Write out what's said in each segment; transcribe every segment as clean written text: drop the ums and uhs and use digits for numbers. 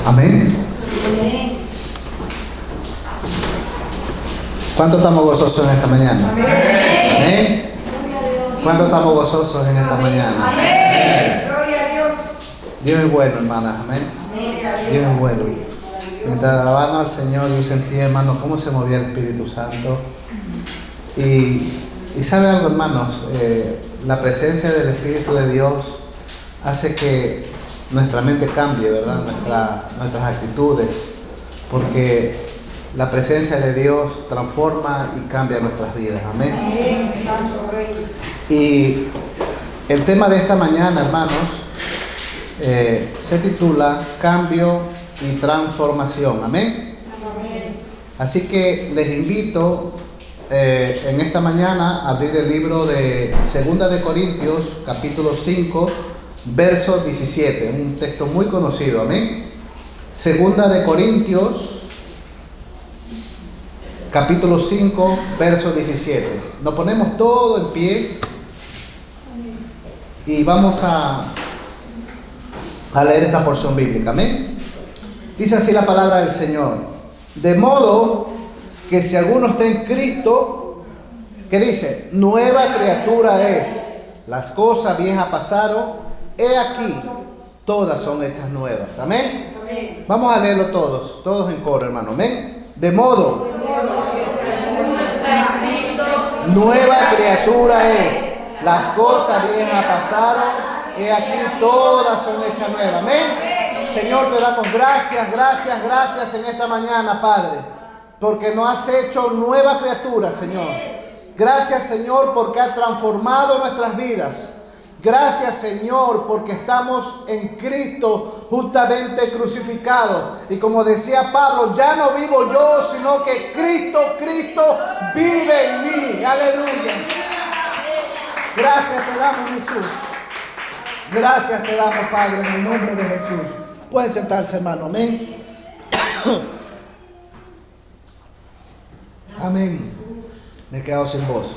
Amén. ¿Cuánto estamos gozosos en esta mañana? Amén. ¿Cuánto estamos gozosos en esta mañana? Amén. Gloria a Dios. Dios es bueno, hermanas. Amén. Dios es bueno. Mientras alabando al Señor, yo sentí, hermanos, cómo se movía el Espíritu Santo. Y sabe algo, hermanos, la presencia del Espíritu de Dios hace que nuestra mente cambie, ¿verdad? Nuestras actitudes, porque la presencia de Dios transforma y cambia nuestras vidas. Amén. Y el tema de esta mañana, hermanos, se titula Cambio y Transformación. Amén. Así que les invito en esta mañana a abrir el libro de 2 de Corintios, capítulo 5, verso 17, un texto muy conocido. Amén. 2 de Corintios, capítulo 5, verso 17. Nos ponemos todo en pie y vamos a leer esta porción bíblica. Amén. Dice así la palabra del Señor: de modo que si alguno está en Cristo, ¿qué dice? Nueva criatura es. Las cosas viejas pasaron, he aquí, todas son hechas nuevas. Amén. Amén. Vamos a leerlo todos en coro, hermano. Amén. De modo que si alguno está en Cristo, nueva criatura es. Las cosas viejas pasaron, he aquí, todas son hechas nuevas. Amén. Señor, te damos gracias en esta mañana, Padre, porque nos has hecho nueva criatura, Señor. Gracias, Señor, porque has transformado nuestras vidas. Gracias, Señor, porque estamos en Cristo justamente crucificados. Y como decía Pablo, ya no vivo yo, sino que Cristo vive en mí. Aleluya. Gracias te damos, Jesús. Gracias te damos, Padre, en el nombre de Jesús. Pueden sentarse, hermano. Amén. Amén. Me he quedado sin voz.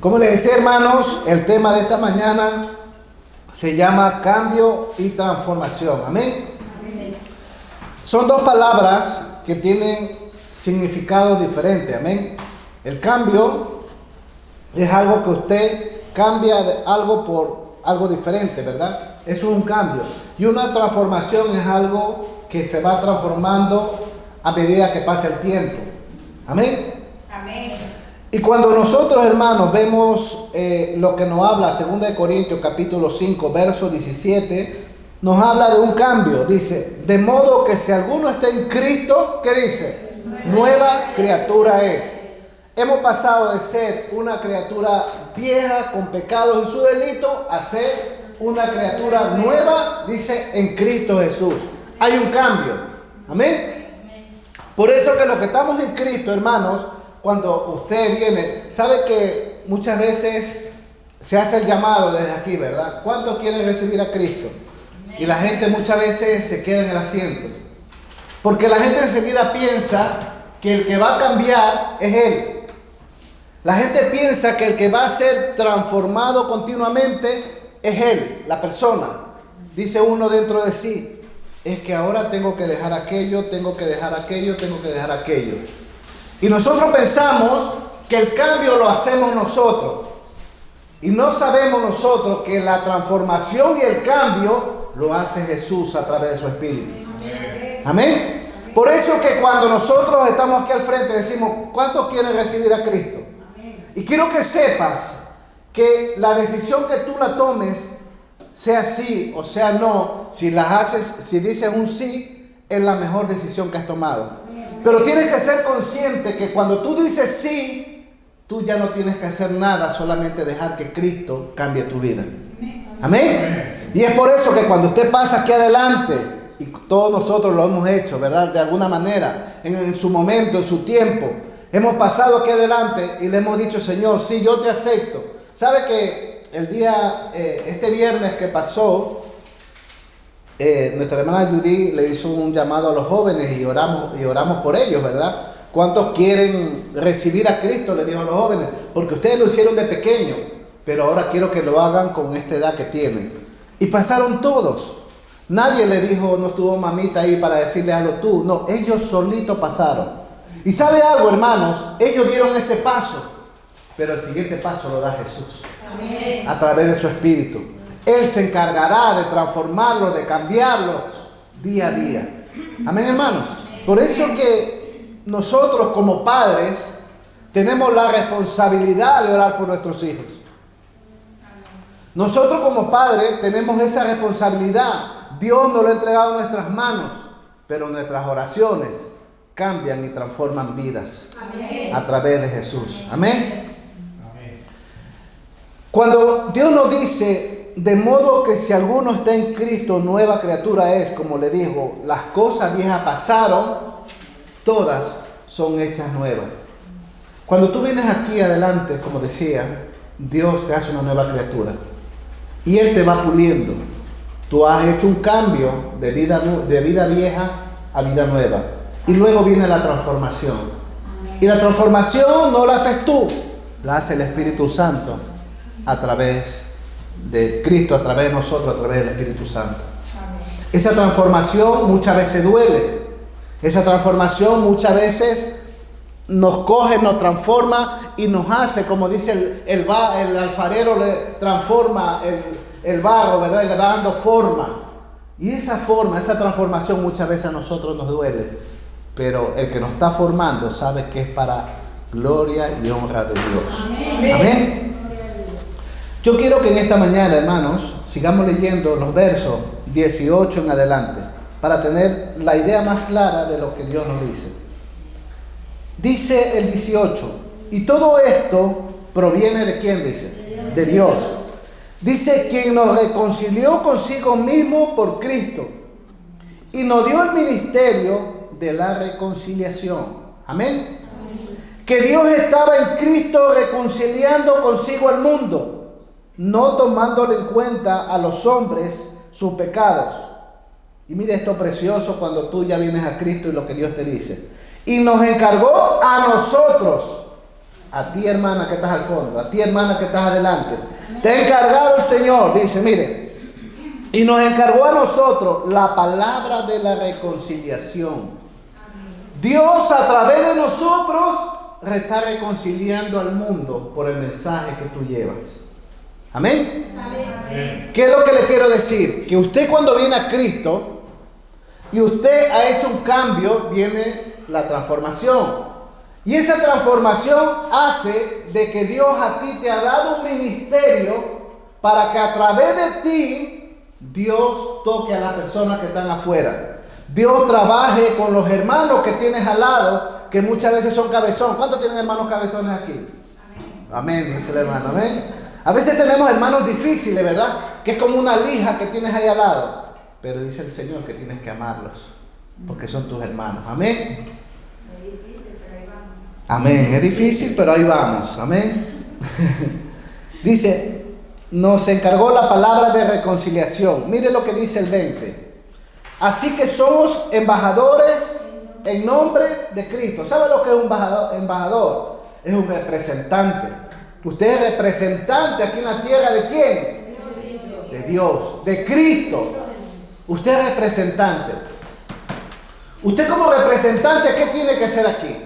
Como les decía, hermanos, el tema de esta mañana se llama cambio y transformación. Amén. Son dos palabras que tienen significados diferentes. Amén. El cambio es algo que usted cambia de algo por algo diferente, ¿verdad? Eso es un cambio. Y una transformación es algo que se va transformando a medida que pasa el tiempo. Amén. Amén. Y cuando nosotros, hermanos, vemos lo que nos habla 2 de Corintios capítulo 5, verso 17, nos habla de un cambio. Dice, de modo que si alguno está en Cristo, ¿qué dice? Nueva criatura es. Hemos pasado de ser una criatura vieja con pecados y su delito a ser una criatura nueva, dice, en Cristo Jesús. Hay un cambio. Amén. Por eso que los que estamos en Cristo, hermanos, cuando usted viene, sabe que muchas veces se hace el llamado desde aquí, ¿verdad? ¿Cuántos quieren recibir a Cristo? Y la gente muchas veces se queda en el asiento. Porque la gente enseguida piensa que el que va a cambiar es Él. La gente piensa que el que va a ser transformado continuamente es Él, la persona. Dice uno dentro de sí, es que ahora tengo que dejar aquello, tengo que dejar aquello. Y nosotros pensamos que el cambio lo hacemos nosotros. Y no sabemos nosotros que la transformación y el cambio lo hace Jesús a través de su Espíritu. Amén. Por eso que cuando nosotros estamos aquí al frente decimos, ¿cuántos quieren recibir a Cristo? Y quiero que sepas que la decisión que tú la tomes, sea sí o sea no, si la haces, si dices un sí, es la mejor decisión que has tomado. Pero tienes que ser consciente que cuando tú dices sí, tú ya no tienes que hacer nada, solamente dejar que Cristo cambie tu vida. Amén. Y es por eso que cuando usted pasa aquí adelante, y todos nosotros lo hemos hecho, ¿verdad? De alguna manera, en su momento, en su tiempo, hemos pasado aquí adelante y le hemos dicho, Señor, sí, yo te acepto. ¿Sabe que el día, este viernes que pasó, nuestra hermana Judy le hizo un llamado a los jóvenes y oramos por ellos, ¿verdad? ¿Cuántos quieren recibir a Cristo? Le dijo a los jóvenes, porque ustedes lo hicieron de pequeño, pero ahora quiero que lo hagan con esta edad que tienen. Y pasaron todos. Nadie le dijo, no tuvo mamita ahí para decirle algo tú. No, ellos solitos pasaron. Y ¿sabe algo, hermanos? Ellos dieron ese paso, pero el siguiente paso lo da Jesús. Amén. A través de su Espíritu. Él se encargará de transformarlos, de cambiarlos día a día. Amén, hermanos. Por eso que nosotros como padres tenemos la responsabilidad de orar por nuestros hijos. Nosotros como padres tenemos esa responsabilidad. Dios nos lo ha entregado en nuestras manos, pero nuestras oraciones cambian y transforman vidas. Amén. A través de Jesús. Amén. Amén. Cuando Dios nos dice, de modo que si alguno está en Cristo, nueva criatura es, como le dijo, las cosas viejas pasaron, todas son hechas nuevas. Cuando tú vienes aquí adelante, como decía, Dios te hace una nueva criatura y Él te va puliendo. Tú has hecho un cambio de vida vieja a vida nueva. Y luego viene la transformación. Y la transformación no la haces tú, la hace el Espíritu Santo a través de Cristo, a través de nosotros, a través del Espíritu Santo. Esa transformación muchas veces duele. Esa transformación muchas veces nos coge, nos transforma y nos hace, como dice el alfarero, le transforma el barro, ¿verdad? Y le va dando forma. Y esa forma, esa transformación muchas veces a nosotros nos duele. Pero el que nos está formando sabe que es para gloria y honra de Dios. Amén. Amén. Yo quiero que en esta mañana, hermanos, sigamos leyendo los versos 18 en adelante, para tener la idea más clara de lo que Dios nos dice. Dice el 18, y todo esto proviene de ¿quién dice? De Dios. Dice, quien nos reconcilió consigo mismo por Cristo y nos dio el ministerio de la reconciliación. Amén. Que Dios estaba en Cristo reconciliando consigo al mundo, no tomándole en cuenta a los hombres sus pecados. Y mire esto precioso cuando tú ya vienes a Cristo y lo que Dios te dice. Y nos encargó a nosotros, a ti hermana que estás al fondo, a ti hermana que estás adelante. Te ha encargado el Señor, dice, mire, y nos encargó a nosotros la palabra de la reconciliación. Dios a través de nosotros está reconciliando al mundo por el mensaje que tú llevas. Amén. Amén. ¿Qué es lo que le quiero decir? Que usted cuando viene a Cristo y usted ha hecho un cambio, viene la transformación. Y esa transformación hace de que Dios a ti te ha dado un ministerio para que a través de ti Dios toque a las personas que están afuera. Dios trabaje con los hermanos que tienes al lado, que muchas veces son cabezón. ¿Cuántos tienen hermanos cabezones aquí? Amén. Amén, dice el hermano. Amén. A veces tenemos hermanos difíciles, ¿verdad? Que es como una lija que tienes ahí al lado. Pero dice el Señor que tienes que amarlos, porque son tus hermanos. Amén. Amén. Es difícil, pero ahí vamos. Amén. Dice, nos encargó la palabra de reconciliación. Mire lo que dice el 20. Así que somos embajadores en nombre de Cristo. ¿Sabe lo que es un embajador? Es un representante. Usted es representante aquí en la tierra ¿de quién? De Dios, de Cristo. Usted es representante. Usted como representante, ¿qué tiene que hacer aquí?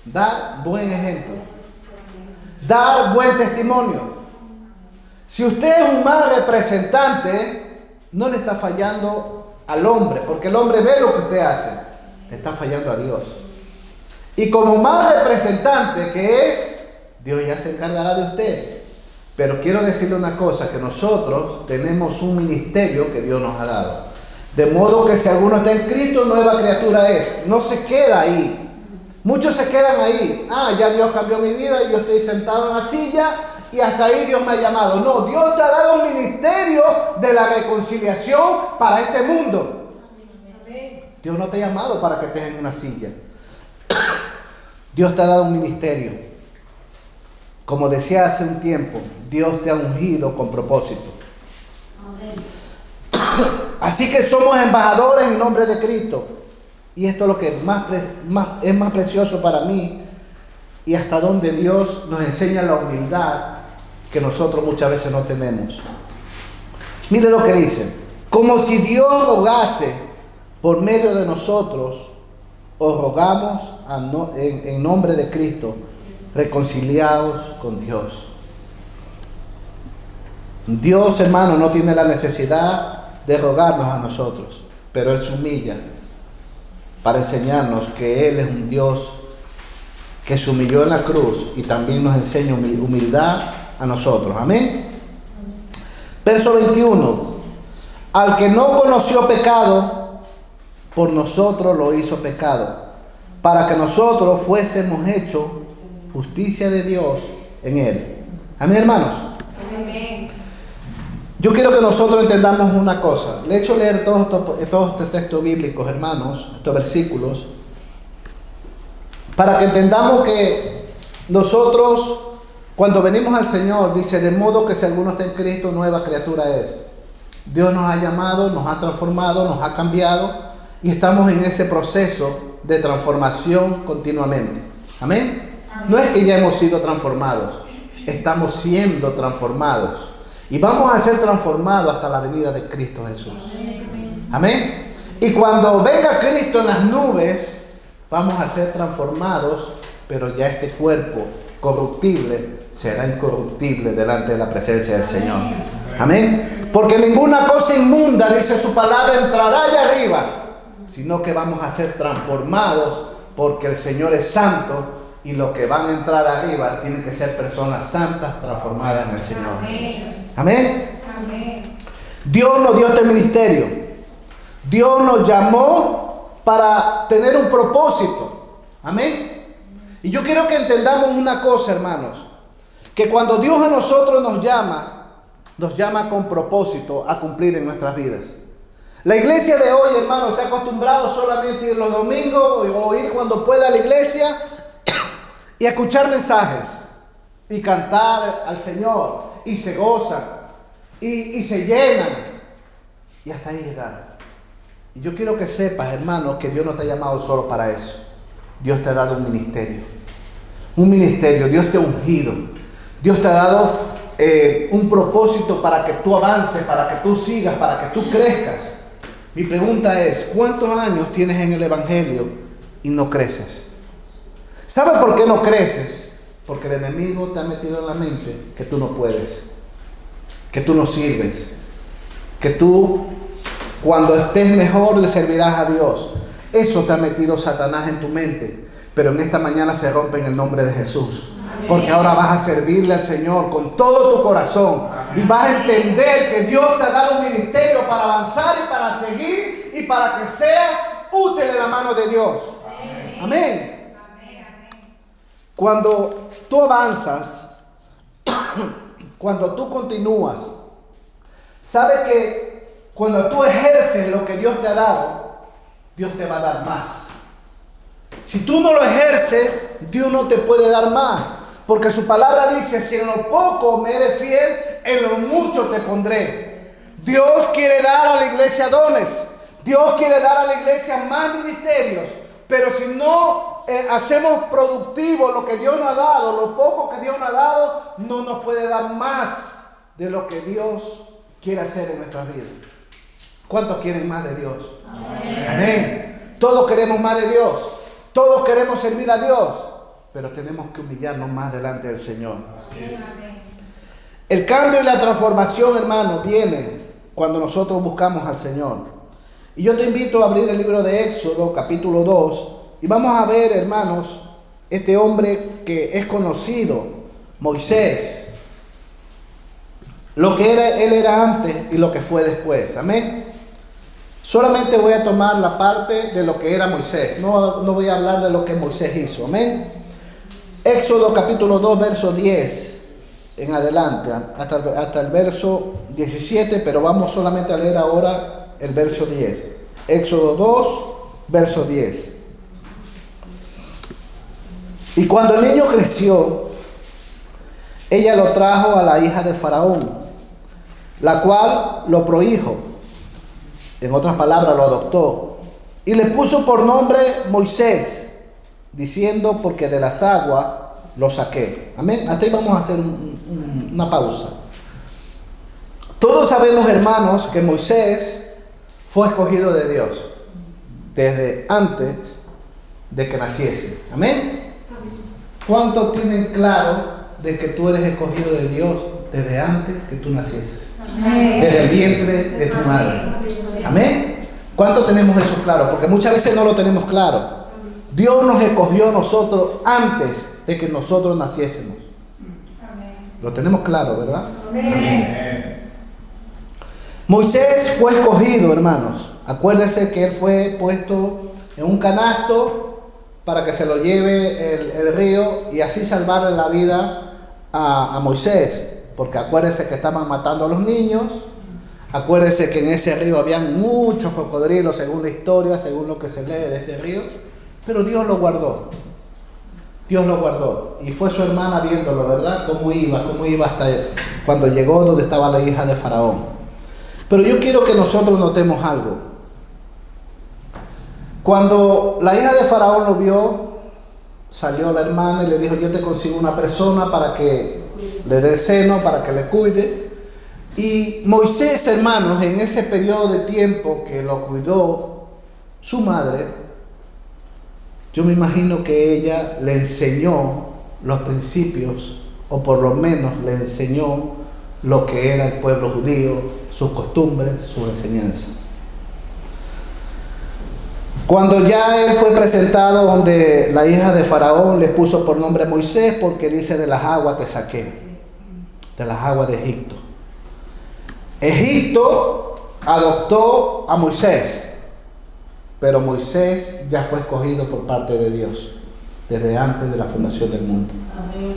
Dar buen ejemplo. Dar buen testimonio. Si usted es un mal representante, no le está fallando al hombre, porque el hombre ve lo que usted hace. Le está fallando a Dios. Y como mal representante que es, Dios ya se encargará de usted. Pero quiero decirle una cosa, que nosotros tenemos un ministerio que Dios nos ha dado. De modo que si alguno está en Cristo, nueva criatura es. No se queda ahí. Muchos se quedan ahí. Ya Dios cambió mi vida y yo estoy sentado en la silla y hasta ahí Dios me ha llamado. No, Dios te ha dado un ministerio de la reconciliación para este mundo. Dios no te ha llamado para que estés en una silla. Dios te ha dado un ministerio. Como decía hace un tiempo, Dios te ha ungido con propósito. Así que somos embajadores en nombre de Cristo. Y esto es lo que es más precioso para mí. Y hasta donde Dios nos enseña la humildad que nosotros muchas veces no tenemos. Mire lo que dice. como si Dios rogase por medio de nosotros, os rogamos en nombre de Cristo, reconciliados con Dios. Dios, hermano, no tiene la necesidad de rogarnos a nosotros, pero Él se humilla para enseñarnos que Él es un Dios que se humilló en la cruz y también nos enseña humildad a nosotros. Amén. Verso 21. Al que no conoció pecado, por nosotros lo hizo pecado, para que nosotros fuésemos hechos justicia de Dios en Él. Amén, hermanos. Amén. Yo quiero que nosotros entendamos una cosa. Le he hecho leer todos estos textos bíblicos, hermanos, estos versículos, para que entendamos que nosotros, cuando venimos al Señor, dice, de modo que si alguno está en Cristo, nueva criatura es. Dios nos ha llamado, nos ha transformado, nos ha cambiado, y estamos en ese proceso de transformación continuamente. Amén. No es que ya hemos sido transformados, estamos siendo transformados. Y vamos a ser transformados hasta la venida de Cristo Jesús. Amén. Y cuando venga Cristo en las nubes, vamos a ser transformados, pero ya este cuerpo corruptible será incorruptible delante de la presencia del Señor. Amén. Porque ninguna cosa inmunda, dice su palabra, entrará allá arriba, sino que vamos a ser transformados, porque el Señor es santo, y los que van a entrar arriba tienen que ser personas santas transformadas en el Señor. Amén. Amén. Dios nos dio este ministerio. Dios nos llamó para tener un propósito. Amén. Y yo quiero que entendamos una cosa, hermanos, que cuando Dios a nosotros nos llama con propósito a cumplir en nuestras vidas. La iglesia de hoy, hermanos, se ha acostumbrado solamente a ir los domingos o ir cuando pueda a la iglesia y a escuchar mensajes y cantar al Señor, y se gozan y se llenan, y hasta ahí llegar. Y yo quiero que sepas, hermanos, que Dios no te ha llamado solo para eso. Dios te ha dado un ministerio, Dios te ha ungido, Dios te ha dado un propósito para que tú avances, para que tú sigas, para que tú crezcas. Mi pregunta es, ¿cuántos años tienes en el Evangelio y no creces? ¿Sabes por qué no creces? Porque el enemigo te ha metido en la mente que tú no puedes, que tú no sirves, que tú cuando estés mejor le servirás a Dios. Eso te ha metido Satanás en tu mente, pero en esta mañana se rompe en el nombre de Jesús. Porque ahora vas a servirle al Señor con todo tu corazón, y vas a entender que Dios te ha dado un ministerio para avanzar y para seguir y para que seas útil en la mano de Dios. Amén. Cuando tú avanzas, cuando tú continúas, sabes que cuando tú ejerces lo que Dios te ha dado, Dios te va a dar más. Si tú no lo ejerces, Dios no te puede dar más. Porque su palabra dice, si en lo poco me eres fiel, en lo mucho te pondré. Dios quiere dar a la iglesia dones. Dios quiere dar a la iglesia más ministerios. Pero si no hacemos productivo lo que Dios nos ha dado, lo poco que Dios nos ha dado, no nos puede dar más de lo que Dios quiere hacer en nuestras vidas. ¿Cuántos quieren más de Dios? Amén. Amén. Todos queremos más de Dios. Todos queremos servir a Dios. Pero tenemos que humillarnos más delante del Señor. El cambio y la transformación, hermano, viene cuando nosotros buscamos al Señor. Y yo te invito a abrir el libro de Éxodo, capítulo 2. Y vamos a ver, hermanos, este hombre que es conocido, Moisés. Lo que él era antes y lo que fue después. Amén. Solamente voy a tomar la parte de lo que era Moisés. No voy a hablar de lo que Moisés hizo. Amén. Éxodo capítulo 2, verso 10 en adelante, hasta el verso 17, pero vamos solamente a leer ahora el verso 10. Éxodo 2, verso 10. Y cuando el niño creció, ella lo trajo a la hija de Faraón, la cual lo prohijo, en otras palabras lo adoptó, y le puso por nombre Moisés, diciendo, porque de las aguas lo saqué. Amén. Hasta ahí vamos a hacer una pausa. Todos sabemos, hermanos, que Moisés fue escogido de Dios desde antes de que naciese. Amén. ¿Cuántos tienen claro de que tú eres escogido de Dios desde antes que tú nacieses? Amén. Desde el vientre de tu madre. Amén. ¿Cuántos tenemos eso claro? Porque muchas veces no lo tenemos claro. Dios nos escogió a nosotros antes de que nosotros naciésemos. Lo tenemos claro, ¿verdad? Amén. Moisés fue escogido, hermanos. Acuérdense que él fue puesto en un canasto para que se lo lleve el río y así salvarle la vida a Moisés. Porque acuérdense que estaban matando a los niños. Acuérdense que en ese río habían muchos cocodrilos, según la historia, según lo que se lee de este río. Pero Dios lo guardó. Dios lo guardó. Y fue su hermana viéndolo, ¿verdad? Cómo iba hasta cuando llegó donde estaba la hija de Faraón. Pero yo quiero que nosotros notemos algo. Cuando la hija de Faraón lo vio, salió la hermana y le dijo: yo te consigo una persona para que le dé el seno, para que le cuide. Y Moisés, hermanos, en ese periodo de tiempo que lo cuidó su madre, yo me imagino que ella le enseñó los principios, o por lo menos le enseñó lo que era el pueblo judío, sus costumbres, su enseñanza. Cuando ya él fue presentado donde la hija de Faraón, le puso por nombre Moisés, porque dice: de las aguas te saqué, de las aguas de Egipto. Egipto adoptó a Moisés, pero Moisés ya fue escogido por parte de Dios desde antes de la fundación del mundo. Amén.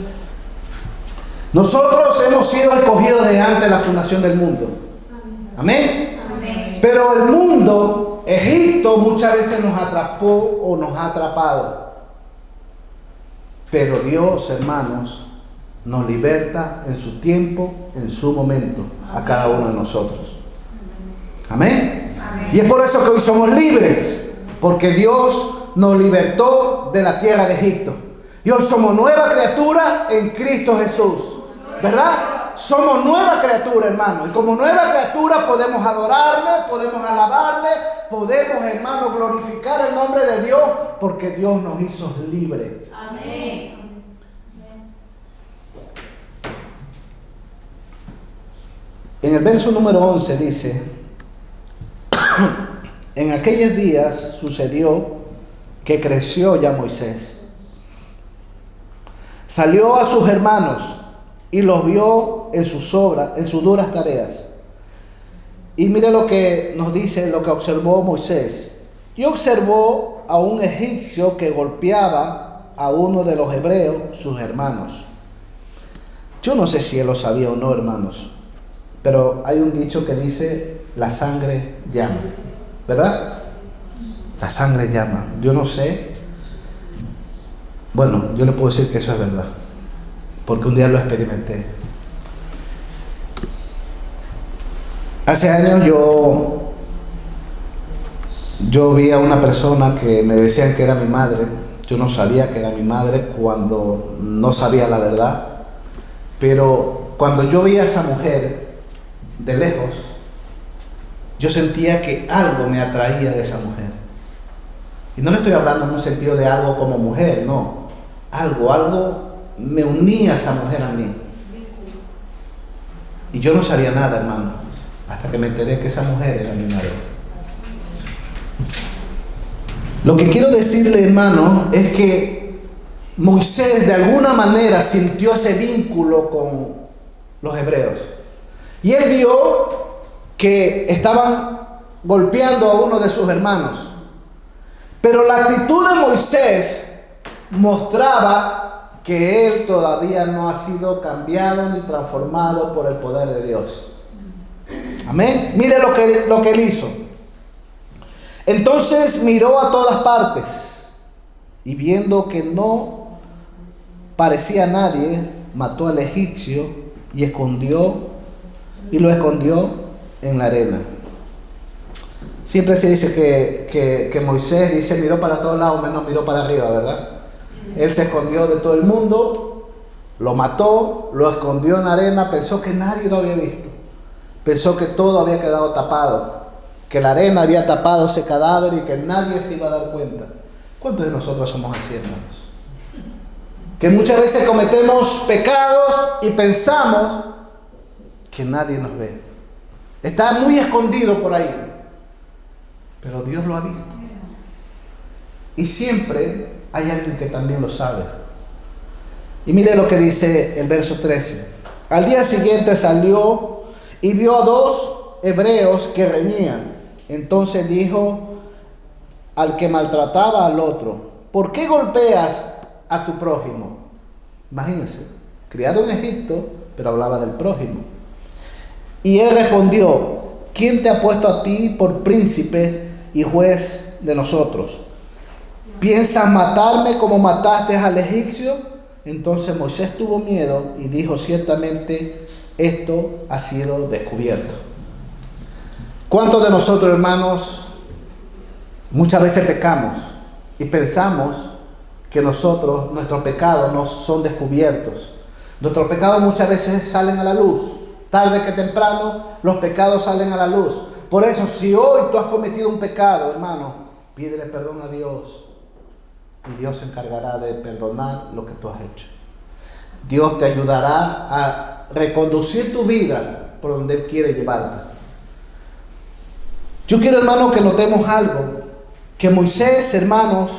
Nosotros hemos sido escogidos desde antes de la fundación del mundo. Amén. Amén. Pero el mundo, Egipto, muchas veces nos atrapó o nos ha atrapado. Pero Dios, hermanos, nos liberta en su tiempo, en su momento, a cada uno de nosotros. Amén. Amén. Y es por eso que hoy somos libres, porque Dios nos libertó de la tierra de Egipto. Y hoy somos nueva criatura en Cristo Jesús, ¿verdad? Somos nueva criatura, hermano. Y como nueva criatura podemos adorarle, podemos alabarle, podemos, hermano, glorificar el nombre de Dios, porque Dios nos hizo libres. Amén. En el verso número 11 dice: en aquellos días sucedió que creció ya Moisés. Salió a sus hermanos y los vio en sus obras, en sus duras tareas. Y mire lo que nos dice, lo que observó Moisés. Y observó a un egipcio que golpeaba a uno de los hebreos, sus hermanos. Yo no sé si él lo sabía o no, hermanos, pero hay un dicho que dice: la sangre llama, ¿verdad? La sangre llama. Yo no sé. Bueno, yo le puedo decir que eso es verdad, porque un día lo experimenté. Hace años yo vi a una persona que me decían que era mi madre. Yo no sabía que era mi madre cuando no sabía la verdad. Pero cuando yo veía a esa mujer de lejos, yo sentía que algo me atraía de esa mujer. Y no le estoy hablando en un sentido de algo como mujer, no. Algo me unía a esa mujer a mí. Y yo no sabía nada, hermano, hasta que me enteré que esa mujer era mi madre. Lo que quiero decirle, hermano, es que Moisés de alguna manera sintió ese vínculo con los hebreos. Y él vio que estaban golpeando a uno de sus hermanos. Pero la actitud de Moisés mostraba que él todavía no ha sido cambiado ni transformado por el poder de Dios. Amén. Mire lo que él hizo. Entonces miró a todas partes y viendo que no parecía nadie, mató al egipcio y lo escondió en la arena. Siempre se dice que Moisés dice miró para todos lados menos miró para arriba, ¿verdad? Él se escondió de todo el mundo, lo mató, lo escondió en la arena, pensó que nadie lo había visto, pensó que todo había quedado tapado. que la arena había tapado ese cadáver y que nadie se iba a dar cuenta. ¿Cuántos de nosotros somos así, hermanos? Que muchas veces cometemos pecados y pensamos que nadie nos ve. Está muy escondido por ahí, pero Dios lo ha visto. Y siempre hay alguien que también lo sabe. Y mire lo que dice el verso 13. Al día siguiente salió y vio a dos hebreos que reñían. Entonces dijo al que maltrataba al otro: ¿por qué golpeas a tu prójimo? Imagínense, criado en Egipto, pero hablaba del prójimo. Y él respondió: ¿quién te ha puesto a ti por príncipe y juez de nosotros? ¿Piensas matarme como mataste al egipcio? Entonces Moisés tuvo miedo y dijo: ciertamente esto ha sido descubierto. ¿Cuántos de nosotros, hermanos, muchas veces pecamos y pensamos que nuestros pecados no son descubiertos? Nuestros pecados muchas veces salen a la luz. Tarde que temprano los pecados salen a la luz. Por eso, si hoy tú has cometido un pecado, hermano, pídele perdón a Dios. Y Dios se encargará de perdonar lo que tú has hecho. Dios te ayudará a reconducir tu vida por donde Él quiere llevarte. Yo quiero, hermano, que notemos algo. Que Moisés, hermanos,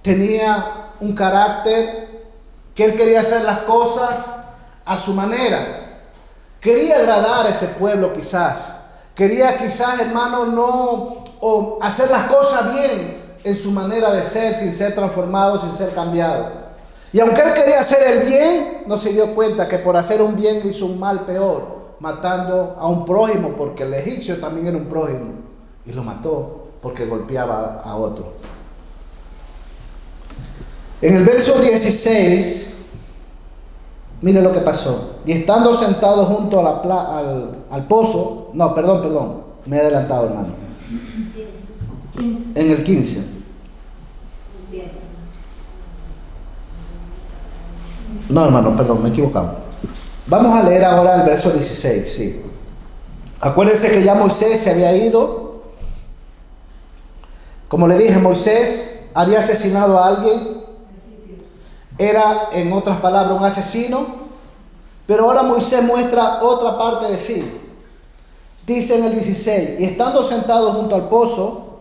tenía un carácter que él quería hacer las cosas a su manera. Quería agradar a ese pueblo quizás. Quería quizás, hermano, hacer las cosas bien en su manera de ser, sin ser transformado, sin ser cambiado. Y aunque él quería hacer el bien, no se dio cuenta que por hacer un bien hizo un mal peor, matando a un prójimo, porque el egipcio también era un prójimo, y lo mató porque golpeaba a otro. En el verso 16, mire lo que pasó. Y estando sentado junto a al pozo, me he adelantado, hermano. En el 15. No, hermano, perdón, me he equivocado. Vamos a leer ahora el verso 16, sí. Acuérdense que ya Moisés se había ido. Como le dije, Moisés había asesinado a alguien. Era, en otras palabras, un asesino. Pero ahora Moisés muestra otra parte de sí. Dice en el 16: y estando sentado junto al pozo,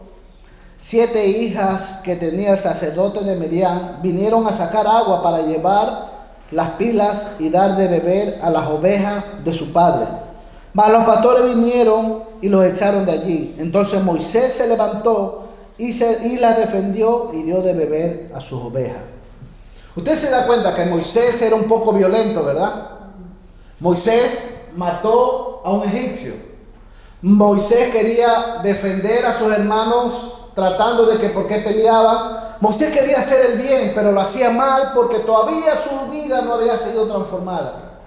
7 hijas que tenía el sacerdote de Miriam vinieron a sacar agua para llevar las pilas y dar de beber a las ovejas de su padre. Mas los pastores vinieron y los echaron de allí. Entonces Moisés se levantó y las defendió y dio de beber a sus ovejas. Usted se da cuenta que Moisés era un poco violento, ¿verdad? Moisés mató a un egipcio. Moisés quería defender a sus hermanos tratando de que por qué peleaban. Moisés quería hacer el bien, pero lo hacía mal porque todavía su vida no había sido transformada.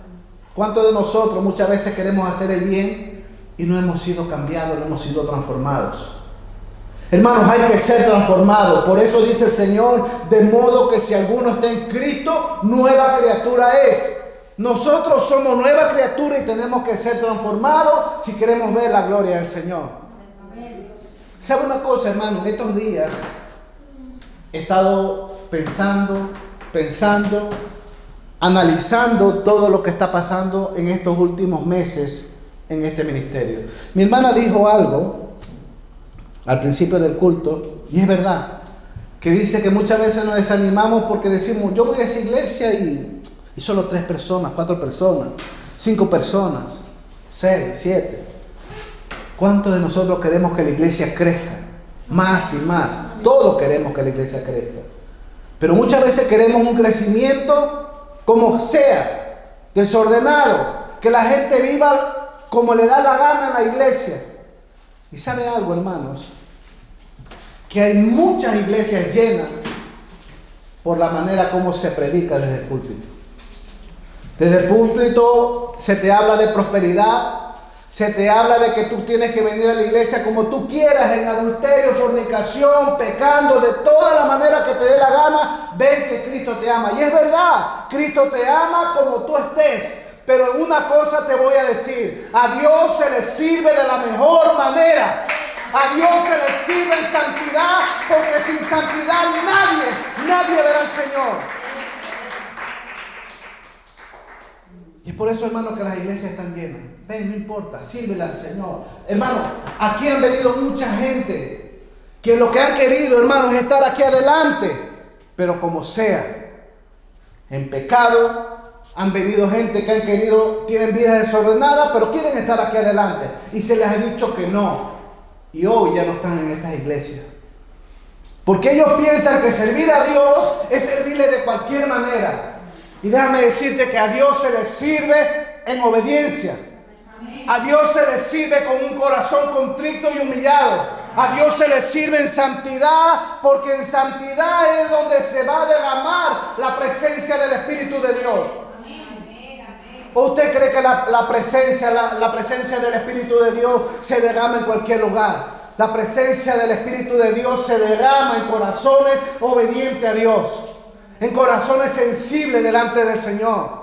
¿Cuántos de nosotros muchas veces queremos hacer el bien y no hemos sido cambiados, no hemos sido transformados? Hermanos, hay que ser transformados. Por eso dice el Señor: de modo que si alguno está en Cristo, nueva criatura es. Nosotros somos nueva criatura y tenemos que ser transformados si queremos ver la gloria del Señor. ¿Sabe una cosa, hermano? En estos días he estado pensando, analizando todo lo que está pasando en estos últimos meses en este ministerio. Mi hermana dijo algo al principio del culto, y es verdad, que dice que muchas veces nos desanimamos porque decimos: yo voy a esa iglesia y solo 3 personas, 4 personas, 5 personas, 6, 7. ¿Cuántos de nosotros queremos que la iglesia crezca? Más y más. Todos queremos que la iglesia crezca. Pero muchas veces queremos un crecimiento como sea, desordenado, que la gente viva como le da la gana en la iglesia. Y sabe algo, hermanos, que hay muchas iglesias llenas por la manera como se predica desde el púlpito. Desde el púlpito se te habla de prosperidad, se te habla de que tú tienes que venir a la iglesia como tú quieras, en adulterio, fornicación, pecando, de toda la manera que te dé la gana. Ven que Cristo te ama. Y es verdad, Cristo te ama como tú estés. Pero una cosa te voy a decir: a Dios se le sirve de la mejor manera. A Dios se le sirve en santidad, porque sin santidad nadie verá al Señor. Y es por eso, hermano, que las iglesias están llenas. Ven, no importa, sírvele al Señor. Hermano, aquí han venido mucha gente que lo que han querido, hermano, es estar aquí adelante. Pero como sea, en pecado, han venido gente que han querido, tienen vida desordenada, pero quieren estar aquí adelante. Y se les ha dicho que no. Y hoy ya no están en estas iglesias. Porque ellos piensan que servir a Dios es servirle de cualquier manera. Y déjame decirte que a Dios se le sirve en obediencia. A Dios se le sirve con un corazón contrito y humillado. A Dios se le sirve en santidad, porque en santidad es donde se va a derramar la presencia del Espíritu de Dios. ¿O usted cree que la presencia del Espíritu de Dios se derrama en cualquier lugar? La presencia del Espíritu de Dios se derrama en corazones obedientes a Dios, en corazones sensibles delante del Señor.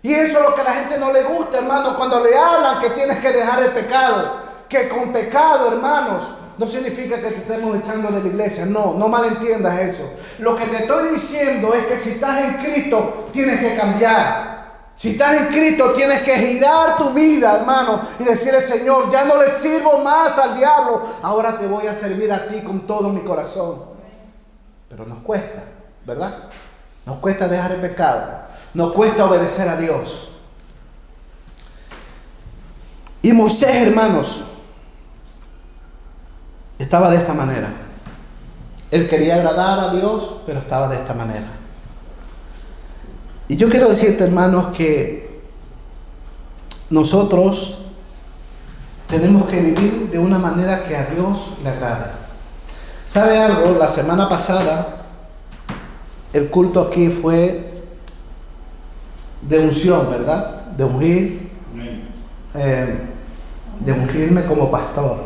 Y eso es lo que a la gente no le gusta, hermano, cuando le hablan que tienes que dejar el pecado. Que con pecado, hermanos, no significa que te estemos echando de la iglesia. No malentiendas eso. Lo que te estoy diciendo es que si estás en Cristo, tienes que cambiar. Si estás en Cristo, tienes que girar tu vida, hermano, y decirle: Señor, ya no le sirvo más al diablo, ahora te voy a servir a ti con todo mi corazón. Pero nos cuesta, ¿verdad? Nos cuesta dejar el pecado, nos cuesta obedecer a Dios. Y Moisés, hermanos, estaba de esta manera. Él quería agradar a Dios, pero estaba de esta manera. Y yo quiero decirte, hermanos, que nosotros tenemos que vivir de una manera que a Dios le agrada. ¿Sabe algo? La semana pasada el culto aquí fue de unción, ¿verdad? De ungir, de ungirme como pastor.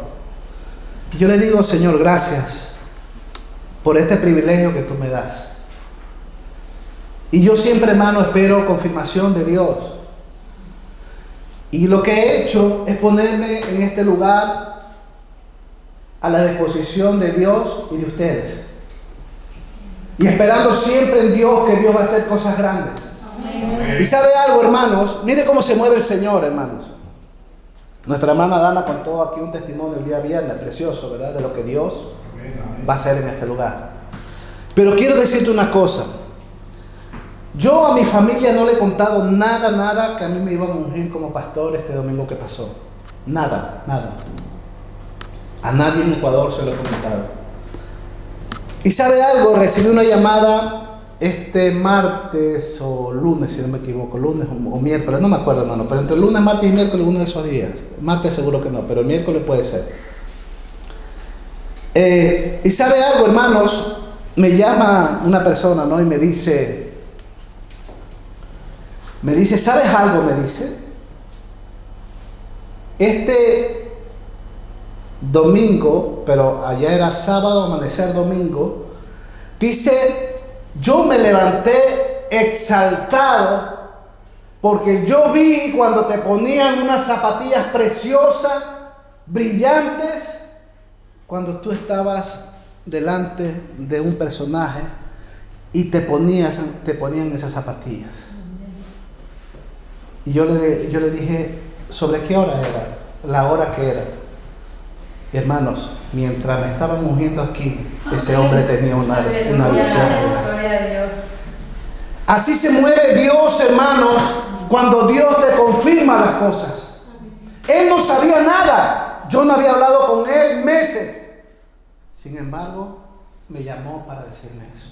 Y yo le digo: Señor, gracias por este privilegio que tú me das. Y yo siempre, hermano, espero confirmación de Dios. Y lo que he hecho es ponerme en este lugar a la disposición de Dios y de ustedes. Y esperando siempre en Dios, que Dios va a hacer cosas grandes. Amén. Y sabe algo, hermanos, mire cómo se mueve el Señor, hermanos. Nuestra hermana Dana contó aquí un testimonio el día viernes, precioso, ¿verdad? De lo que Dios va a hacer en este lugar. Pero quiero decirte una cosa. Yo a mi familia no le he contado nada que a mí me iban a ungir como pastor este domingo que pasó. Nada. A nadie en Ecuador se lo he comentado. Y ¿sabe algo? Recibí una llamada este martes o lunes, si no me equivoco, lunes o miércoles, no me acuerdo, hermano, pero entre lunes, martes y miércoles, uno de esos días. Martes seguro que no, pero el miércoles puede ser. Y ¿sabe algo, hermanos? Me llama una persona, ¿no? Y me dice, ¿sabes algo? Me dice, este domingo, pero allá era sábado, amanecer domingo, dice, yo me levanté exaltado porque yo vi cuando te ponían unas zapatillas preciosas, brillantes, cuando tú estabas delante de un personaje y te ponían esas zapatillas. Y yo le dije, ¿sobre qué hora era? La hora que era. Hermanos, mientras me estaban ungiendo aquí, ese hombre tenía una visión. Gloria a Dios. Así se mueve Dios, hermanos, cuando Dios te confirma las cosas. Él no sabía nada. Yo no había hablado con él meses. Sin embargo, me llamó para decirme eso.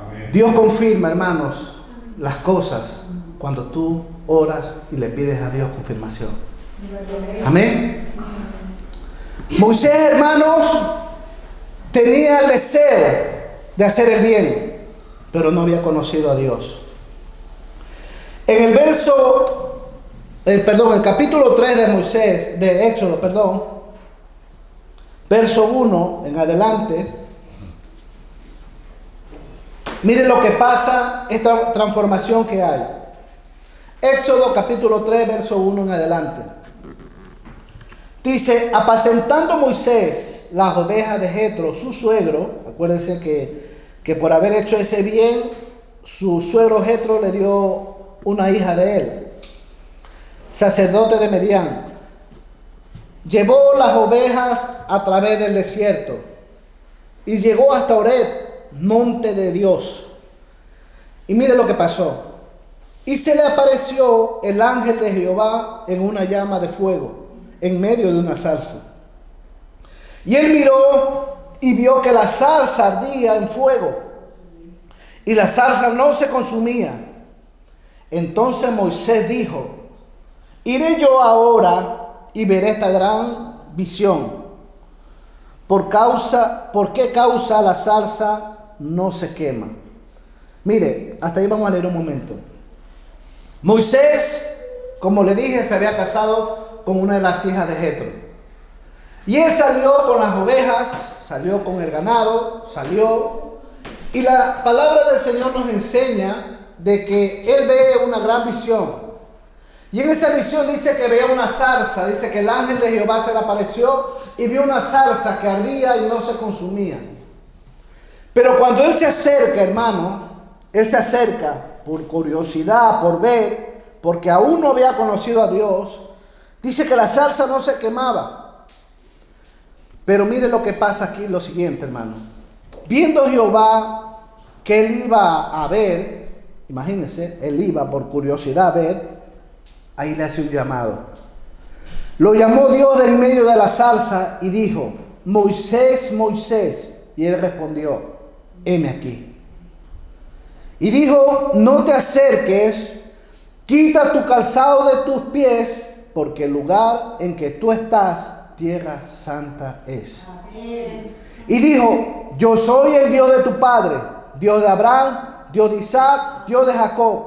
Amén. Dios confirma, hermanos, las cosas cuando tú oras y le pides a Dios confirmación. Amén. Moisés, hermanos, tenía el deseo de hacer el bien, pero no había conocido a Dios. En el capítulo 3 de Éxodo, verso 1 en adelante, miren lo que pasa, esta transformación que hay. Éxodo capítulo 3, verso 1 en adelante. Dice, apacentando Moisés las ovejas de Jetro, su suegro. Acuérdense que por haber hecho ese bien, su suegro Jetro le dio una hija de él, sacerdote de Medián. Llevó las ovejas a través del desierto y llegó hasta Horeb, monte de Dios. Y mire lo que pasó. Y se le apareció el ángel de Jehová en una llama de fuego, en medio de una zarza. Y él miró y vio que la zarza ardía en fuego, y la zarza no se consumía. Entonces Moisés dijo, iré yo ahora y veré esta gran visión. ¿Por qué causa la zarza no se quema? Mire, hasta ahí vamos a leer un momento. Moisés, como le dije, se había casado con una de las hijas de Jetro. Y él salió con las ovejas, salió con el ganado, salió. Y la palabra del Señor nos enseña de que él ve una gran visión. Y en esa visión dice que veía una zarza, dice que el ángel de Jehová se le apareció y vio una zarza que ardía y no se consumía. Pero cuando él se acerca, hermano, él se acerca por curiosidad, por ver, porque aún no había conocido a Dios. Dice que la zarza no se quemaba. Pero mire lo que pasa aquí, lo siguiente, hermano. Viendo Jehová que él iba a ver, imagínense, él iba por curiosidad a ver, ahí le hace un llamado. Lo llamó Dios del medio de la zarza y dijo, Moisés, Moisés. Y él respondió, heme aquí. Y dijo, no te acerques, quita tu calzado de tus pies, porque el lugar en que tú estás, tierra santa es. Amén. Y dijo, yo soy el Dios de tu padre, Dios de Abraham, Dios de Isaac, Dios de Jacob.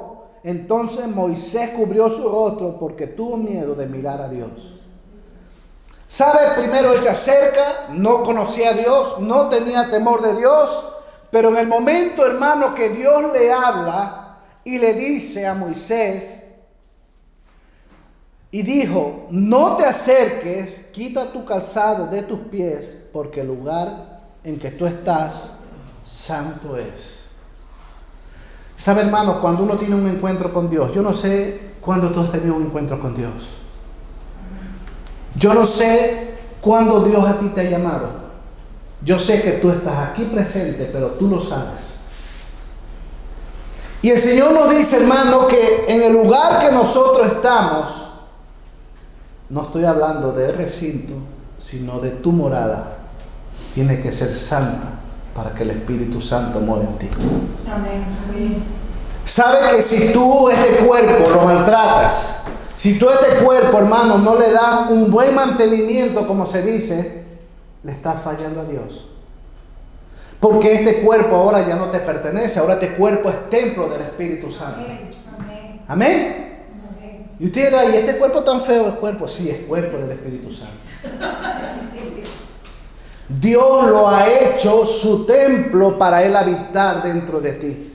Entonces Moisés cubrió su rostro porque tuvo miedo de mirar a Dios. ¿Sabe? Primero él se acerca, no conocía a Dios, no tenía temor de Dios. Pero en el momento, hermano, que Dios le habla y le dice a Moisés, y dijo, no te acerques, quita tu calzado de tus pies, porque el lugar en que tú estás, santo es. ¿Sabe, hermano? Cuando uno tiene un encuentro con Dios, yo no sé cuándo tú has tenido un encuentro con Dios. Yo no sé cuándo Dios a ti te ha llamado. Yo sé que tú estás aquí presente, pero tú lo sabes. Y el Señor nos dice, hermano, que en el lugar que nosotros estamos, no estoy hablando de recinto, sino de tu morada, tiene que ser santa para que el Espíritu Santo more en ti. Amén. ¿Sabe que si tú este cuerpo lo maltratas, si tú este cuerpo, hermano, no le das un buen mantenimiento, como se dice, le estás fallando a Dios? Porque este cuerpo ahora ya no te pertenece, ahora este cuerpo es templo del Espíritu Santo. Amén. Amén. Amén. Y usted dirá, ¿y este cuerpo tan feo es cuerpo? Sí, es cuerpo del Espíritu Santo. Dios lo ha hecho su templo para él habitar dentro de ti.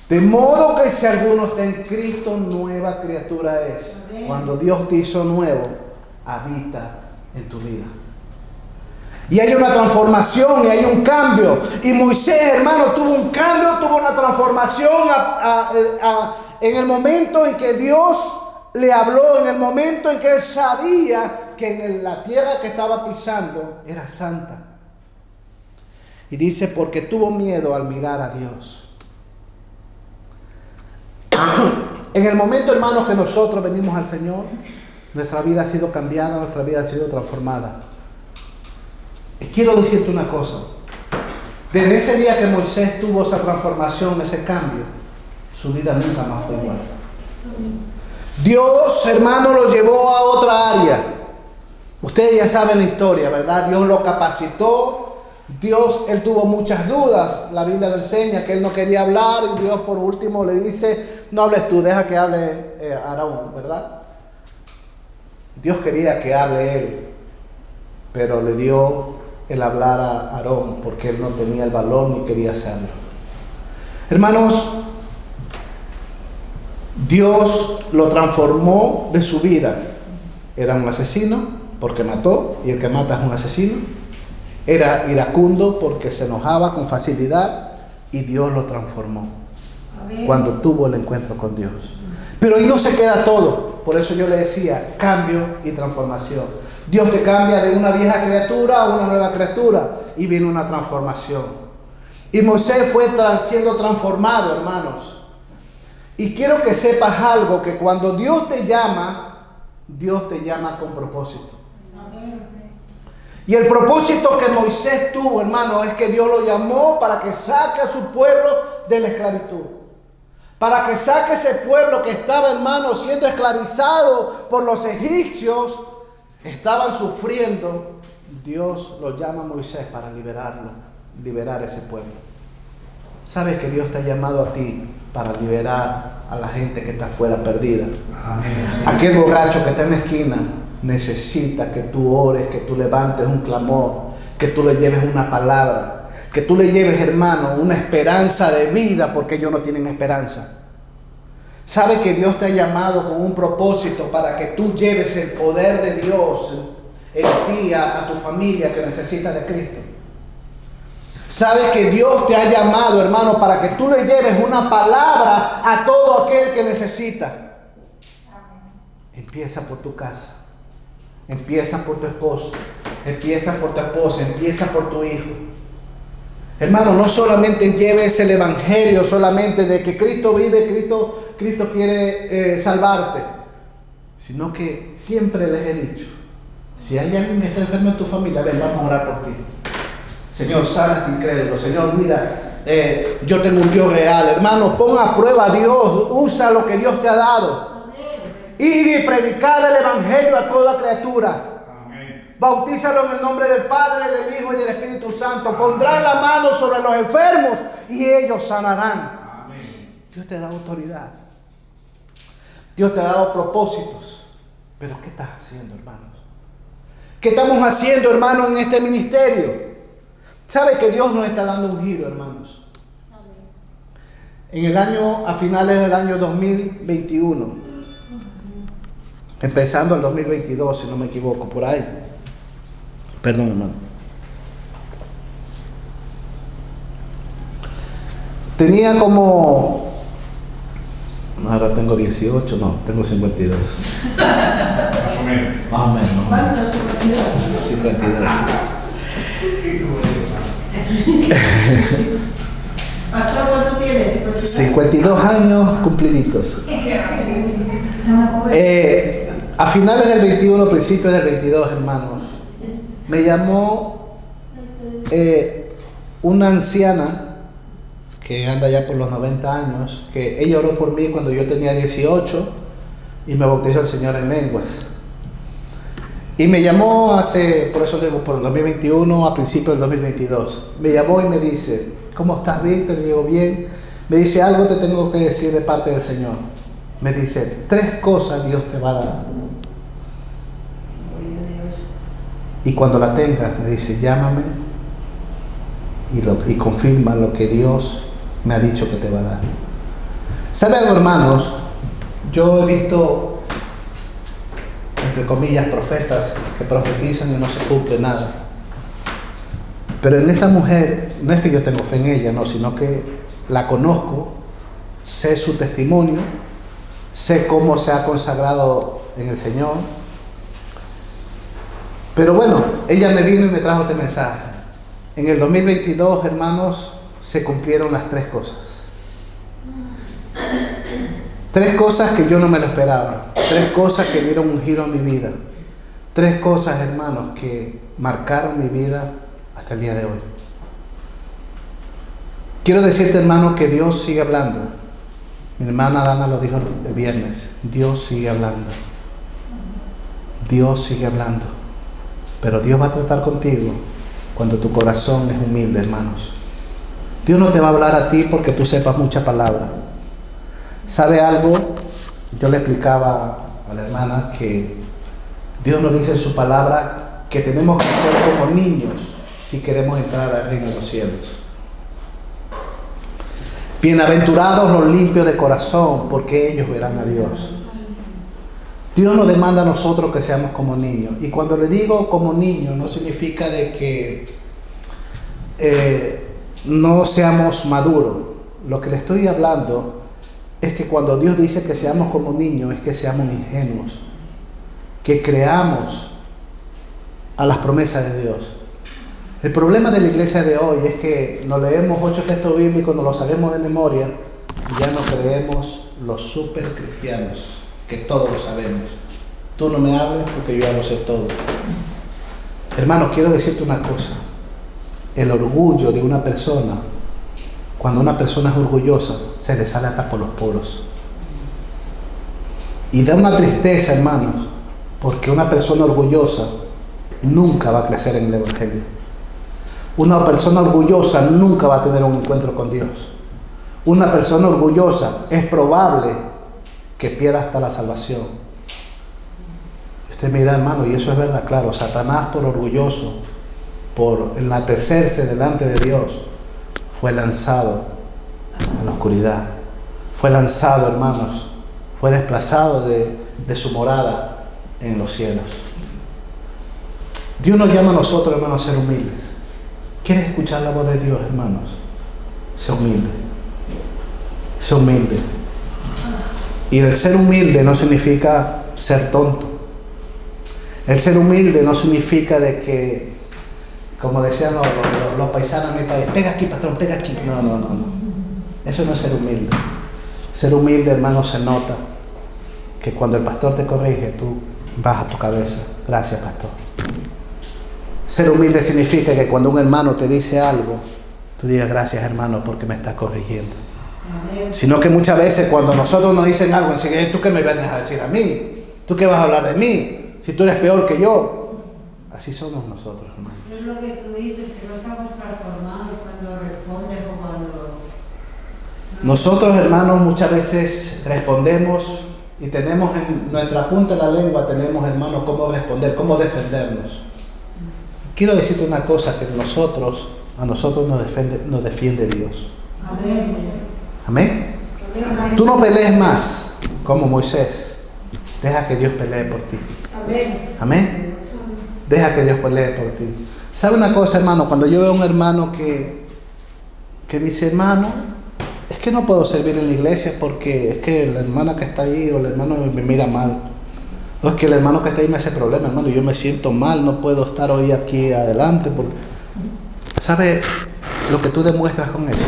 De modo que si alguno está en Cristo, nueva criatura es. Cuando Dios te hizo nuevo, habita en tu vida. Y hay una transformación y hay un cambio. Y Moisés, hermano, tuvo un cambio, tuvo una transformación en el momento en que Dios le habló, en el momento en que él sabía que en la tierra que estaba pisando era santa. Y dice, porque tuvo miedo al mirar a Dios. En el momento, hermanos, que nosotros venimos al Señor, nuestra vida ha sido cambiada, nuestra vida ha sido transformada. Y quiero decirte una cosa. Desde ese día que Moisés tuvo esa transformación, ese cambio, su vida nunca más fue igual. Dios, hermano, lo llevó a otra área. Ustedes ya saben la historia, ¿verdad? Dios lo capacitó. Él tuvo muchas dudas. La Biblia le enseña que él no quería hablar y Dios por último le dice, no hables tú, deja que hable Aarón, ¿verdad? Dios quería que hable él, pero le dio el hablar a Aarón porque él no tenía el valor ni quería hacerlo. Hermanos, Dios lo transformó de su vida. era un asesino porque mató, y el que mata es un asesino. Era iracundo porque se enojaba con facilidad, y Dios lo transformó cuando tuvo el encuentro con Dios. Pero ahí no se queda todo. Por eso yo le decía, cambio y transformación. Dios te cambia de una vieja criatura a una nueva criatura, y viene una transformación. Y Moisés fue siendo transformado, hermanos. Y quiero que sepas algo, que cuando Dios te llama con propósito. Y el propósito que Moisés tuvo, hermano, es que Dios lo llamó para que saque a su pueblo de la esclavitud. Para que saque ese pueblo que estaba, hermano, siendo esclavizado por los egipcios. Estaban sufriendo. Dios lo llama a Moisés para liberar ese pueblo. ¿Sabes que Dios te ha llamado a ti para liberar a la gente que está afuera perdida? Amén. Aquel borracho que está en la esquina necesita que tú ores, que tú levantes un clamor, que tú le lleves una palabra, que tú le lleves, hermano, una esperanza de vida, porque ellos no tienen esperanza. Sabe que Dios te ha llamado con un propósito para que tú lleves el poder de Dios en ti, a tu familia que necesita de Cristo. Sabe que Dios te ha llamado, hermano, para que tú le lleves una palabra a todo aquel que necesita. Empieza por tu casa. Empieza por tu esposo. Empieza por tu esposa. Empieza por tu hijo. Hermano, no solamente lleves el evangelio solamente de que Cristo vive, Cristo quiere salvarte, sino que siempre les he dicho, si hay alguien que está enfermo en tu familia, ven, vamos a orar por ti. Señor, sana a este incrédulo. Señor, mira, yo tengo un Dios real. Hermano, pon a prueba a Dios. Usa lo que Dios te ha dado. Ir y predicar el evangelio a toda criatura. Bautízalo en el nombre del Padre, del Hijo y del Espíritu Santo. Pondrán la mano sobre los enfermos y ellos sanarán. Amén. Dios te da autoridad. Dios te ha dado propósitos. Pero ¿qué estás haciendo, hermanos? ¿Qué estamos haciendo, hermanos, en este ministerio? ¿Sabe que Dios nos está dando un giro, hermanos? A finales del año 2021, empezando el 2022, si no me equivoco, por ahí. Perdón, hermano. Tenía como... Ahora tengo 18, no, tengo 52. Más o menos. Más o menos. ¿Cuántos? 52. ¿Cuánto tienes? 52 años cumpliditos. A finales del 21, principios del 22, hermanos, me llamó una anciana que anda ya por los 90 años, que ella oró por mí cuando yo tenía 18 y me bautizó el Señor en lenguas. Y me llamó por eso digo, por el 2021, a principios del 2022. Me llamó y me dice, ¿cómo estás, Víctor? Le digo, bien. Me dice, algo te tengo que decir de parte del Señor. Me dice, 3 cosas Dios te va a dar. Y cuando la tengas, me dice, llámame y confirma lo que Dios me ha dicho que te va a dar. ¿Saben, hermanos? Yo he visto, entre comillas, profetas que profetizan y no se cumple nada. Pero en esta mujer, no es que yo tengo fe en ella, no, sino que la conozco, sé su testimonio, sé cómo se ha consagrado en el Señor. Pero bueno, ella me vino y me trajo este mensaje. En el 2022, hermanos, se cumplieron las 3 cosas. 3 cosas que yo no me lo esperaba. 3 cosas que dieron un giro en mi vida. 3 cosas, hermanos, que marcaron mi vida hasta el día de hoy. Quiero decirte, hermano, que Dios sigue hablando. Mi hermana Dana lo dijo el viernes. Dios sigue hablando. Dios sigue hablando. Pero Dios va a tratar contigo cuando tu corazón es humilde, hermanos. Dios no te va a hablar a ti porque tú sepas mucha palabra. ¿Sabe algo? Yo le explicaba a la hermana que Dios nos dice en su palabra que tenemos que ser como niños si queremos entrar al reino de los cielos. Bienaventurados los limpios de corazón, porque ellos verán a Dios. Dios nos demanda a nosotros que seamos como niños. Y cuando le digo como niños, no significa de que no seamos maduros. Lo que le estoy hablando es que cuando Dios dice que seamos como niños, es que seamos ingenuos, que creamos a las promesas de Dios. El problema de la iglesia de hoy es que nos leemos 8 textos bíblicos, nos los sabemos de memoria y ya no creemos los super cristianos, que todos lo sabemos. Tú no me hables porque yo ya lo sé todo. Hermano, quiero decirte una cosa. El orgullo de una persona, cuando una persona es orgullosa, se le sale hasta por los poros. Y da una tristeza, hermanos, porque una persona orgullosa nunca va a crecer en el Evangelio. Una persona orgullosa nunca va a tener un encuentro con Dios. Una persona orgullosa es probable que pierda hasta la salvación. Usted mira, hermano, y eso es verdad, claro, Satanás por orgulloso, por enaltecerse delante de Dios, fue lanzado a la oscuridad. Fue lanzado, hermanos, fue desplazado de su morada en los cielos. Dios nos llama a nosotros, hermanos, a ser humildes. ¿Quieres escuchar la voz de Dios, hermanos? Sé humilde. Sé humilde. Y el ser humilde no significa ser tonto. El ser humilde no significa de que, como decían los paisanos en mi país, pega aquí, patrón, pega aquí. No. Eso no es ser humilde. Ser humilde, hermano, se nota que cuando el pastor te corrige, tú bajas tu cabeza. Gracias, pastor. Ser humilde significa que cuando un hermano te dice algo, tú digas gracias, hermano, porque me está corrigiendo. Sino que muchas veces cuando nosotros nos dicen algo, enseguida, ¿tú qué me vienes a decir a mí? ¿Tú qué vas a hablar de mí? Si tú eres peor que yo. Así somos nosotros, hermano. Es lo que tú dices, que no estamos transformados cuando respondes o cuando... Nosotros, hermanos, muchas veces respondemos y tenemos en nuestra punta de la lengua, tenemos, hermanos, cómo responder, cómo defendernos. Quiero decirte una cosa, que a nosotros nos defiende Dios. Amén. Amén. Tú no pelees más como Moisés. Deja que Dios pelee por ti. Amén. Deja que Dios pelee por ti. ¿Sabe una cosa, hermano? Cuando yo veo a un hermano que dice, hermano, es que no puedo servir en la iglesia porque es que la hermana que está ahí o el hermano me mira mal. O es que el hermano que está ahí me hace problema, hermano, yo me siento mal, no puedo estar hoy aquí adelante. ¿Sabe lo que tú demuestras con eso?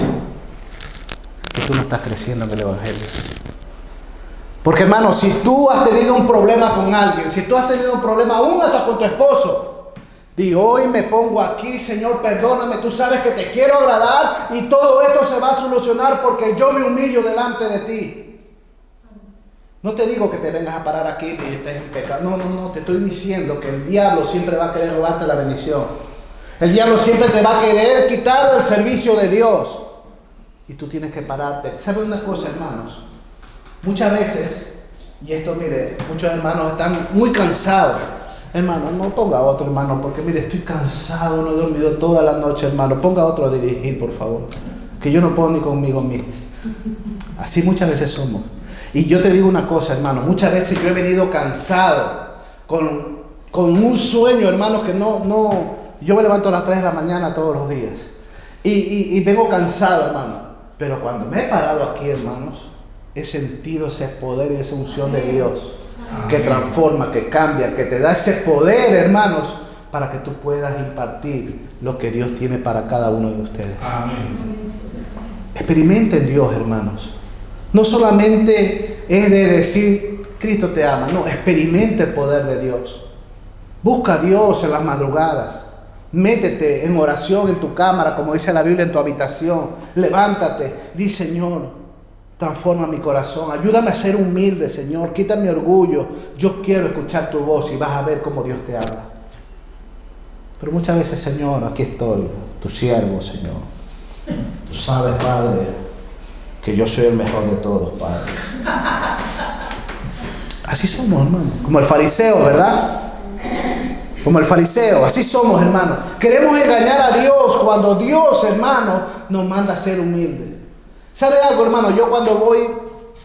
Que tú no estás creciendo en el Evangelio. Porque, hermano, si tú has tenido un problema con alguien, si tú has tenido un problema aún hasta con tu esposo, di, hoy me pongo aquí, Señor, perdóname, tú sabes que te quiero agradar y todo esto se va a solucionar porque yo me humillo delante de ti. No te digo que te vengas a parar aquí y estés en pecado. No, te estoy diciendo que el diablo siempre va a querer robarte la bendición. El diablo siempre te va a querer quitar del servicio de Dios. Y tú tienes que pararte. ¿Saben una cosa, hermanos? Muchas veces, y esto, mire, muchos hermanos están muy cansados. Hermano, no ponga a otro, hermano, porque mire, estoy cansado, no he dormido toda la noche, hermano. Ponga a otro a dirigir, por favor. Que yo no puedo ni conmigo mismo. Así muchas veces somos. Y yo te digo una cosa, hermano, muchas veces yo he venido cansado, con un sueño, hermano, que yo me levanto a las 3 de la mañana todos los días. Y vengo cansado, hermano. Pero cuando me he parado aquí, hermanos, he sentido ese poder y esa unción de Dios que transforma, que cambia, que te da ese poder, hermanos, para que tú puedas impartir lo que Dios tiene para cada uno de ustedes. Amén. Experimenten Dios, hermanos. No solamente es de decir, Cristo te ama, no, experimenta el poder de Dios. Busca a Dios en las madrugadas. Métete en oración en tu cámara, como dice la Biblia, en tu habitación. Levántate, di, Señor, transforma mi corazón. Ayúdame a ser humilde, Señor. Quita mi orgullo. Yo quiero escuchar tu voz y vas a ver cómo Dios te habla. Pero muchas veces, Señor, aquí estoy, tu siervo, Señor. Tú sabes, Padre, que yo soy el mejor de todos, Padre. Así somos, hermano. Como el fariseo, ¿verdad? Como el fariseo, así somos, hermano. Queremos engañar a Dios cuando Dios, hermano, nos manda a ser humildes. ¿Sabe algo, hermano? Yo cuando voy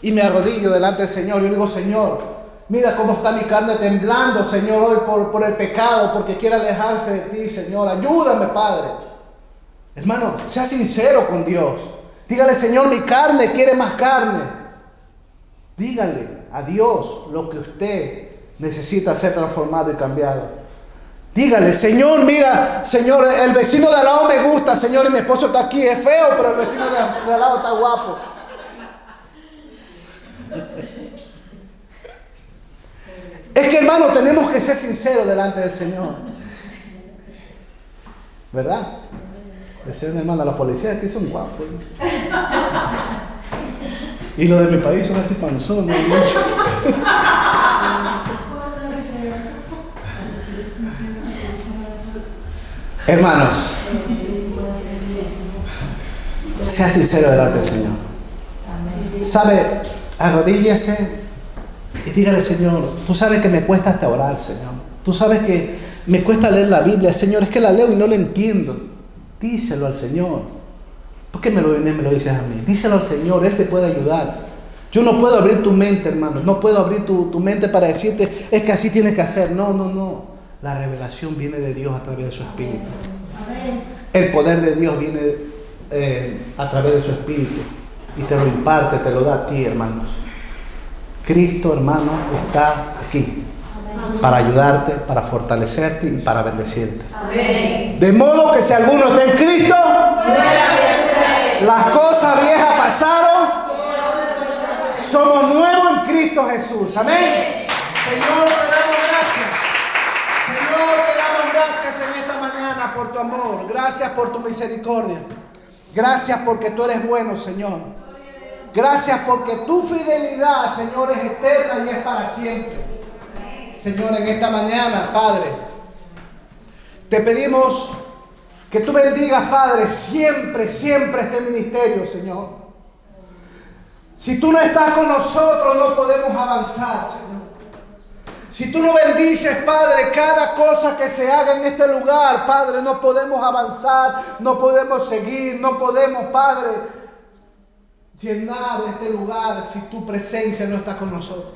y me arrodillo delante del Señor, yo digo, Señor, Mira cómo está mi carne temblando, Señor, hoy por el pecado, porque quiere alejarse de ti, Señor. Ayúdame, Padre. Hermano, sea sincero con Dios. Dígale, Señor, mi carne quiere más carne. Dígale a Dios lo que usted necesita ser transformado y cambiado. Dígale, Señor, mira, Señor, el vecino de al lado me gusta, Señor, y mi esposo está aquí, es feo, pero el vecino de al lado está guapo. Es que, hermano, tenemos que ser sinceros delante del Señor. ¿Verdad? Decían, hermano, la policía aquí son guapos. Y los de mi país son así panzones. Hermanos, sea sincero delante del Señor. ¿Sabe? Arrodíllese y dígale, Señor, tú sabes que me cuesta hasta orar, Señor. Tú sabes que me cuesta leer la Biblia, Señor, es que la leo y no la entiendo. Díselo al Señor. ¿Por qué me lo dices a mí? Díselo al Señor, Él te puede ayudar. Yo no puedo abrir tu mente, hermano. No puedo abrir tu mente para decirte, es que así tienes que hacer. No. La revelación viene de Dios a través de su Espíritu. El poder de Dios viene a través de su Espíritu. Y te lo imparte, te lo da a ti, hermanos. Cristo, hermano, está aquí para ayudarte, para fortalecerte y para bendecirte. Amén. De modo que si alguno está en Cristo, las cosas viejas pasaron, somos nuevos en Cristo Jesús. Amén. Señor, te damos gracias. Señor, te damos gracias en esta mañana por tu amor. Gracias por tu misericordia. Gracias porque tú eres bueno, Señor. Gracias porque tu fidelidad, Señor, es eterna y es para siempre. Señor, en esta mañana, Padre, te pedimos que tú bendigas, Padre, siempre este ministerio, Señor. Si tú no estás con nosotros, no podemos avanzar, Señor. Si tú no bendices, Padre, cada cosa que se haga en este lugar, Padre, no podemos avanzar, no podemos seguir, no podemos, Padre, llenar este lugar si tu presencia no está con nosotros.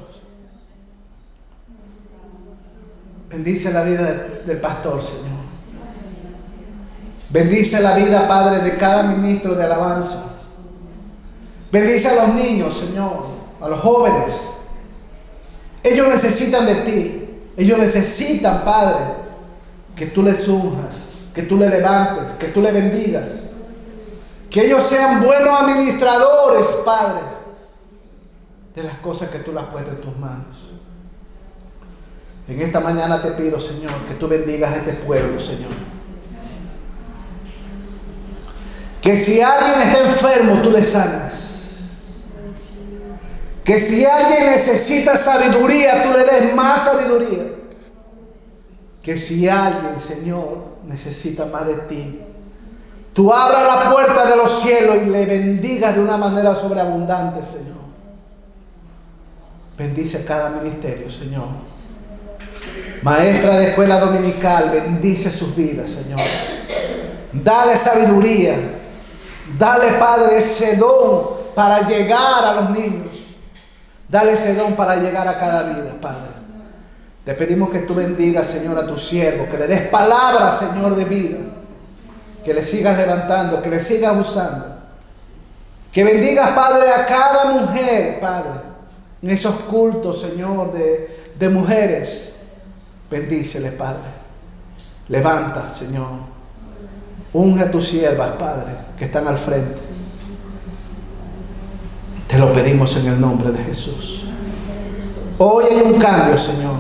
Bendice la vida del pastor, Señor. Bendice la vida, Padre, de cada ministro de alabanza. Bendice a los niños, Señor, a los jóvenes. Ellos necesitan de ti. Ellos necesitan, Padre, que tú les unjas, que tú les levantes, que tú les bendigas. Que ellos sean buenos administradores, Padre, de las cosas que tú las has puesto en tus manos. En esta mañana te pido, Señor, que tú bendigas a este pueblo, Señor. Que si alguien está enfermo, tú le sanas. Que si alguien necesita sabiduría, tú le des más sabiduría. Que si alguien, Señor, necesita más de ti, tú abras la puerta de los cielos y le bendigas de una manera sobreabundante, Señor. Bendice cada ministerio, Señor. Maestra de escuela dominical, bendice sus vidas, Señor. Dale sabiduría. Dale, Padre, ese don para llegar a los niños. Dale ese don para llegar a cada vida, Padre. Te pedimos que tú bendigas, Señor, a tu siervo. Que le des palabras, Señor, de vida. Que le sigas levantando, que le sigas usando. Que bendigas, Padre, a cada mujer, Padre, en esos cultos, Señor, de mujeres. Bendíceles, Padre. Levanta, Señor. Unge a tus siervas, Padre, que están al frente. Te lo pedimos en el nombre de Jesús. Hoy hay un cambio, Señor.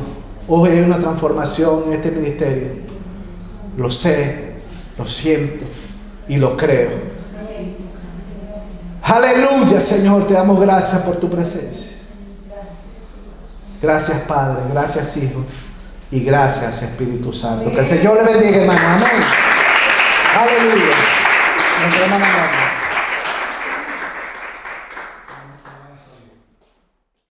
Hoy hay una transformación en este ministerio. Lo sé, lo siento y lo creo. Aleluya, Señor. Te damos gracias por tu presencia. Gracias, Padre. Gracias, Hijo. Y gracias, Espíritu Santo. Que el Señor le bendiga, hermano. Amén. Aleluya.